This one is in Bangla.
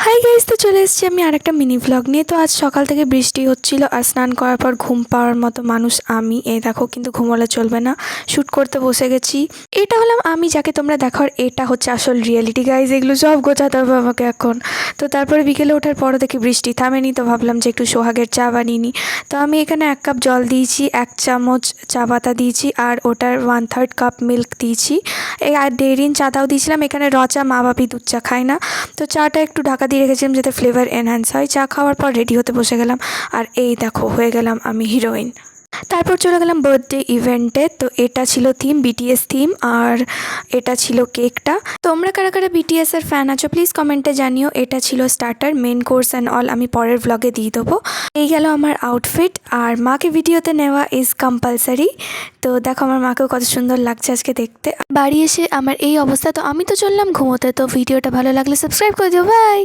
হাই গাইস, তো চলে এসেছি আমি আরেকটা মিনি ভ্লগ নিয়ে। তো আজ সকাল থেকে বৃষ্টি হচ্ছিল আর স্নান করার পর ঘুম পাওয়ার মতো মানুষ আমি। এই দেখো, কিন্তু ঘুমালে চলবে না, শ্যুট করতে বসে গেছি। এটা হলাম আমি, যাকে তোমরা দেখো, আর এটা হচ্ছে আসল রিয়েলিটি গাইস। এগুলো সব গোছাতে হবে আমাকে এখন। তো তারপরে বিকেলে ওঠার পরও দেখি বৃষ্টি থামেনি, তো ভাবলাম যে একটু সোহাগের চা বানিয়ে নিই। তো আমি এখানে 1 কাপ জল দিয়েছি, 1 চামচ চা পাতা দিয়েছি, আর ওটার 1/3 কাপ মিল্ক দিয়েছি। আর ডেরিন চাটাও দিয়েছিলাম। এখানে র চা মা বাপি দুধ চা খায় না, তো চাটা একটু ঢাকা দিয়ে রেখেছিলাম যাতে ফ্লেভার এনহ্যান্স হয়। চা খাওয়ার পর রেডি হতে বসে গেলাম, আর এই দেখো হয়ে গেলাম আমি হিরোইন। তারপর চলে গেলাম বার্থডে ইভেন্টে। তো এটা ছিল থিম, বিটিএস থিম, আর এটা ছিল কেকটা। তোমরা কারা কারা বিটিএস এর ফ্যান আছো প্লিজ কমেন্টে জানিও। এটা ছিল starter, main course and all আমি পরের ব্লগে দিয়ে দেবো। এই গেল আমার আউটফিট, আর মাকে ভিডিওতে নেওয়া ইজ কম্পালসারি। তো দেখো আমার মাকেও কত সুন্দর লাগছে আজকে দেখতে। বাড়ি এসে আমার এই অবস্থা, তো আমি তো চললাম ঘুমোতে। তো ভিডিওটা ভালো লাগলে সাবস্ক্রাইব করে দিও, বাই।